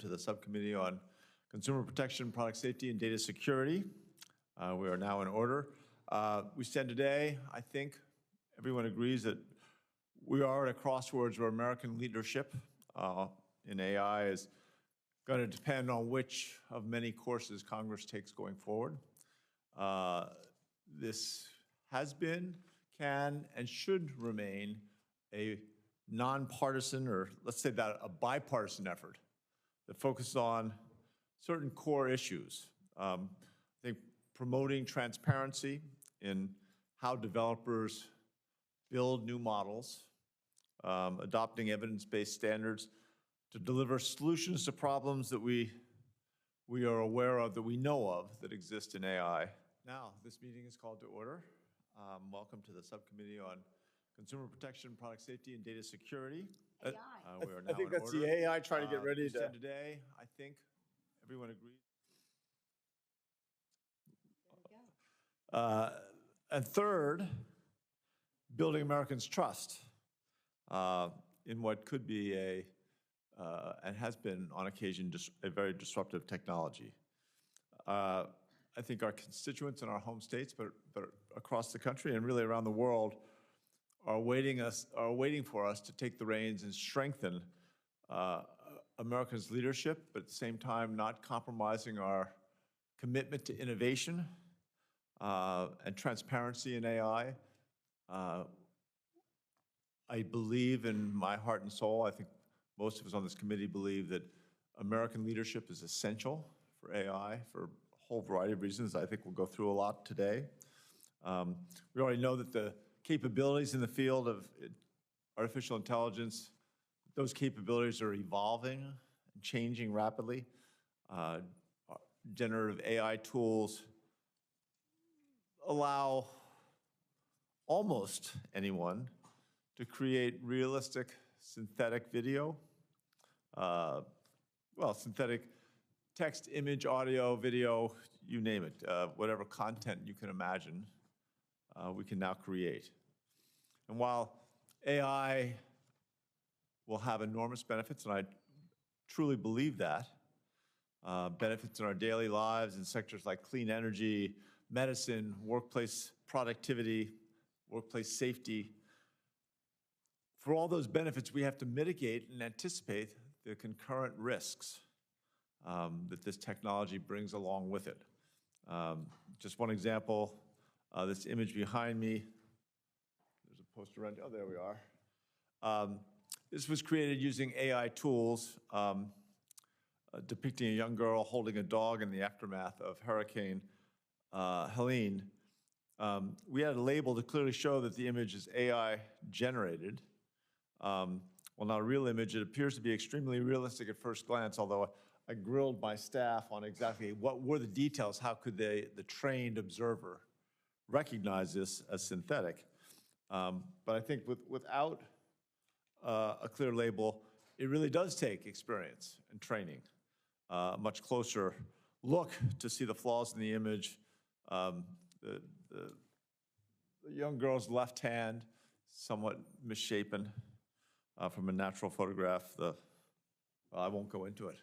to the Subcommittee on Consumer Protection, Product Safety, and Data Security. We are now in order. We stand today, I think everyone agrees that we are at a crossroads where American leadership in AI is going to depend on which of many courses Congress takes going forward. This has been, can, and should remain a nonpartisan, or let's say that a bipartisan effort that focuses on certain core issues. I think promoting transparency in how developers build new models, adopting evidence-based standards to deliver solutions to problems that we are aware of, that we know of, that exist in AI. Now, this meeting is called to order. Welcome to the Subcommittee on Consumer Protection, Product Safety, and Data Security. AI. We are now I think in that's order. the AI trying to get ready to... Today, I think everyone agrees. There we go. And third, building Americans' trust in what could be and has been on occasion a very disruptive technology. I think our constituents in our home states, but across the country and really around the world, are waiting for us to take the reins and strengthen America's leadership, but at the same time not compromising our commitment to innovation and transparency in AI. I believe in my heart and soul, I think most of us on this committee believe that American leadership is essential for AI for a whole variety of reasons. I think we'll go through a lot today. We already know that the capabilities in the field of artificial intelligence, those capabilities are evolving and changing rapidly. Generative AI tools allow almost anyone to create realistic synthetic video, synthetic text, image, audio, video, you name it, whatever content you can imagine, we can now create. And while AI will have enormous benefits, and I truly believe that, benefits in our daily lives in sectors like clean energy, medicine, workplace productivity, workplace safety, for all those benefits, we have to mitigate and anticipate the concurrent risks that this technology brings along with it. Just one example, this image behind me, there's a poster around, oh, there we are. This was created using AI tools depicting a young girl holding a dog in the aftermath of Hurricane Helene. We had a label to clearly show that the image is AI generated. Well, not a real image. It appears to be extremely realistic at first glance, although I grilled my staff on exactly what were the details. How could the trained observer recognize this as synthetic? But I think without a clear label, it really does take experience and training. A much closer look to see the flaws in the image. The young girl's left hand, somewhat misshapen from a natural photograph. Well, I won't go into it.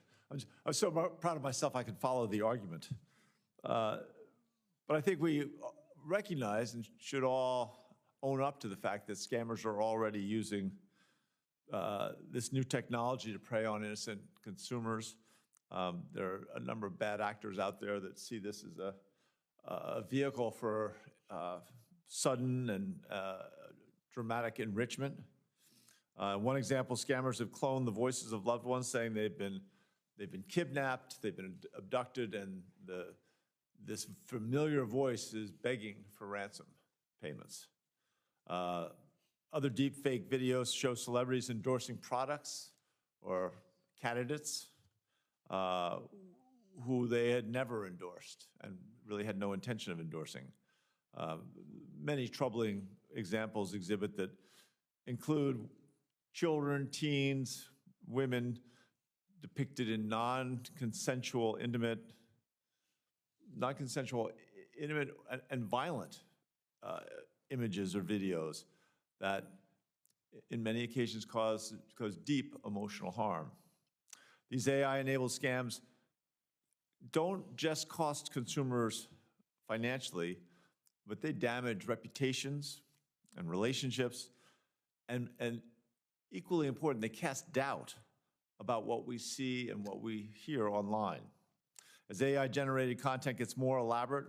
I'm so proud of myself I can follow the argument. But I think we recognize and should all own up to the fact that scammers are already using this new technology to prey on innocent consumers. There are a number of bad actors out there that see this as a vehicle for sudden and dramatic enrichment. One example, scammers have cloned the voices of loved ones saying they've been kidnapped, they've been abducted, and this familiar voice is begging for ransom payments. Other deep fake videos show celebrities endorsing products or candidates who they had never endorsed and really had no intention of endorsing. Many troubling examples exhibit that include children, teens, women depicted in non-consensual, intimate, and violent images or videos that in many occasions cause deep emotional harm. These AI-enabled scams don't just cost consumers financially, but they damage reputations and relationships, and equally important, they cast doubt about what we see and what we hear online. As AI-generated content gets more elaborate,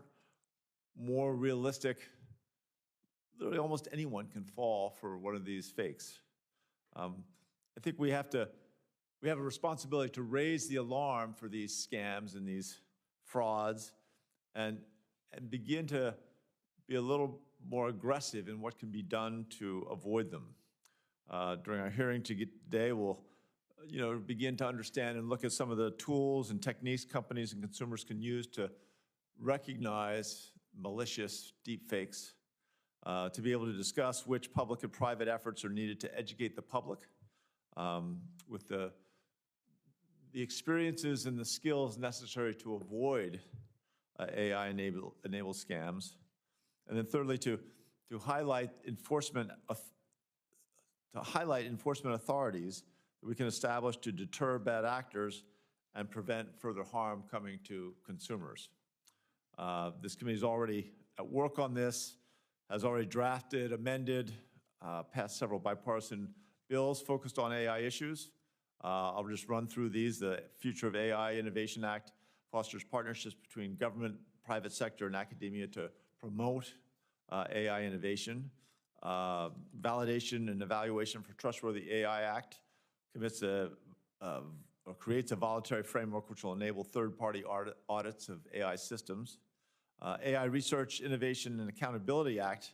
more realistic, literally almost anyone can fall for one of these fakes. I think we have a responsibility to raise the alarm for these scams and these frauds and begin to be a little more aggressive in what can be done to avoid them. During our hearing today, we'll begin to understand and look at some of the tools and techniques companies and consumers can use to recognize malicious deepfakes, to be able to discuss which public and private efforts are needed to educate the public with the experiences and the skills necessary to avoid AI-enabled scams. And then thirdly, to highlight enforcement authorities that we can establish to deter bad actors and prevent further harm coming to consumers. This committee is already at work on this, has already drafted, amended, passed several bipartisan bills focused on AI issues. I'll just run through these. The Future of AI Innovation Act fosters partnerships between government, private sector, and academia to promote AI innovation. Validation and Evaluation for Trustworthy AI Act commits or creates a voluntary framework which will enable third-party audits of AI systems. AI Research, Innovation, and Accountability Act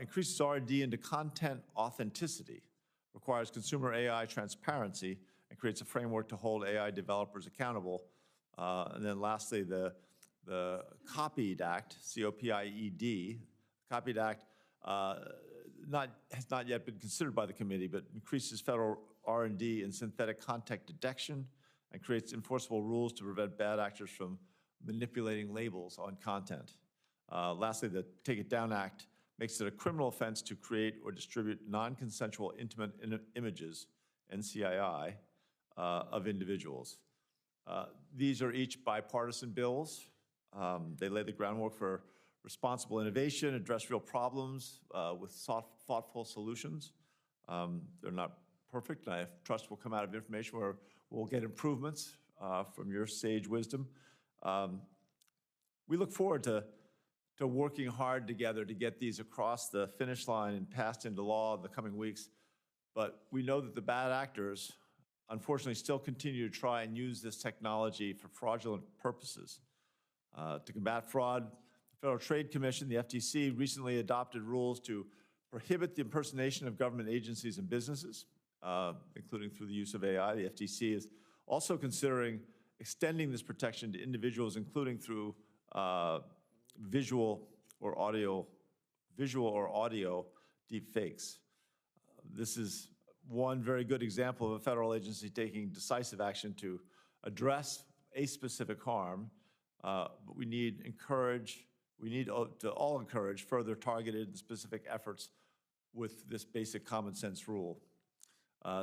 increases R&D into content authenticity, requires consumer AI transparency, and creates a framework to hold AI developers accountable. And then lastly, the COPIED Act, C-O-P-I-E-D. COPIED Act has not yet been considered by the committee, but increases federal R&D in synthetic content detection and creates enforceable rules to prevent bad actors from manipulating labels on content. Lastly, the Take It Down Act makes it a criminal offense to create or distribute non-consensual intimate images, NCII, of individuals. These are each bipartisan bills. They lay the groundwork for responsible innovation, address real problems with thoughtful solutions. They're not perfect, and I trust will come out of information where we'll get improvements from your sage wisdom. We look forward to working hard together to get these across the finish line and passed into law in the coming weeks. But we know that the bad actors, unfortunately, still continue to try and use this technology for fraudulent purposes. To combat fraud, the Federal Trade Commission, the FTC, recently adopted rules to prohibit the impersonation of government agencies and businesses, including through the use of AI. The FTC is also considering extending this protection to individuals, including through visual or audio deep fakes. This is one very good example of a federal agency taking decisive action to address a specific harm, but we need to all encourage further targeted and specific efforts with this basic common sense rule.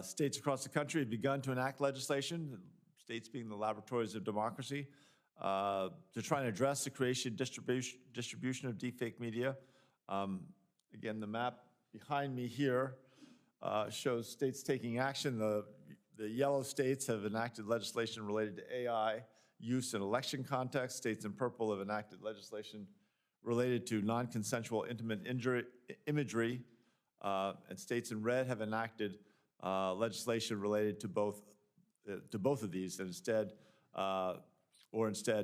States across the country have begun to enact legislation, states being the laboratories of democracy, to try and address the creation, distribution of deepfake media. Again, the map behind me here shows states taking action. The yellow states have enacted legislation related to AI use in election context. States in purple have enacted legislation related to non-consensual intimate imagery, and states in red have enacted legislation related to both of these, and instead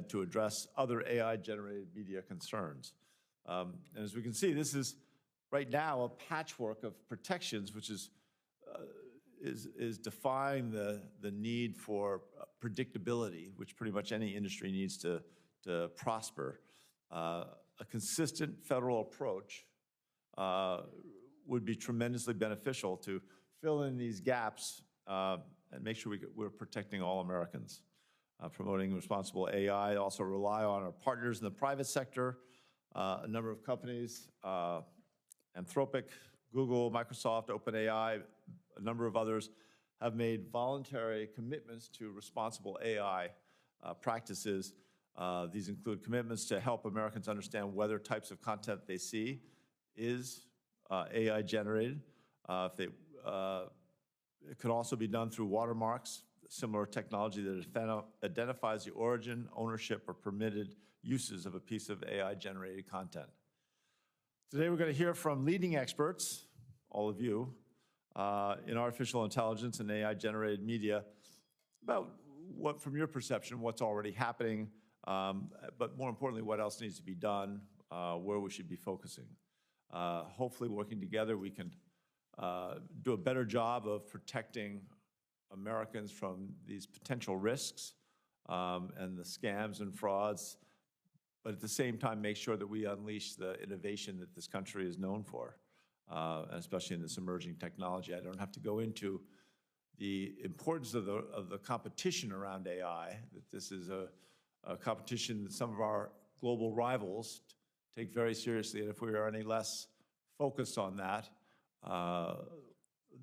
to address other AI-generated media concerns. And as we can see, this is right now a patchwork of protections, which is defying the need for predictability, which pretty much any industry needs to prosper. A consistent federal approach would be tremendously beneficial to fill in these gaps and make sure we're protecting all Americans. Promoting responsible AI, also rely on our partners in the private sector, a number of companies, Anthropic, Google, Microsoft, OpenAI, a number of others have made voluntary commitments to responsible AI practices. These include commitments to help Americans understand whether types of content they see is AI generated. It could also be done through watermarks, similar technology that identifies the origin, ownership, or permitted uses of a piece of AI-generated content. Today, we're going to hear from leading experts, all of you, in artificial intelligence and AI-generated media about what, from your perception, what's already happening, but more importantly, what else needs to be done, where we should be focusing. Hopefully, working together, we can do a better job of protecting Americans from these potential risks and the scams and frauds, but at the same time make sure that we unleash the innovation that this country is known for, and especially in this emerging technology. I don't have to go into the importance of the competition around AI, that this is a competition that some of our global rivals take very seriously, and if we are any less focused on that,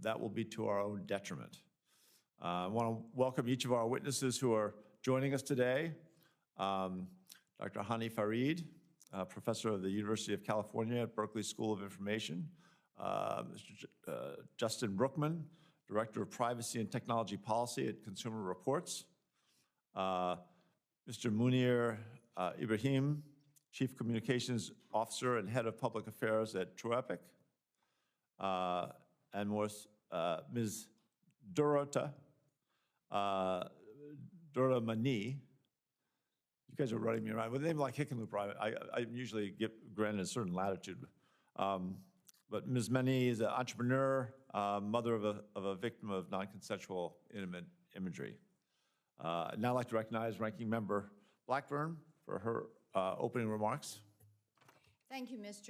that will be to our own detriment. I want to welcome each of our witnesses who are joining us today. Dr. Hani Farid, professor of the University of California at Berkeley School of Information. Mr. Justin Brookman, Director of Privacy and Technology Policy at Consumer Reports. Mr. Munir Ibrahim, Chief Communications Officer and Head of Public Affairs at TrueEpic. And Ms. Dorota Mani. You guys are running me around. With a name like Hickenlooper, I usually get granted a certain latitude. But Ms. Mani is an entrepreneur, mother of a victim of non-consensual intimate imagery. I'd now like to recognize Ranking Member Blackburn for her opening remarks. Thank you, Mr.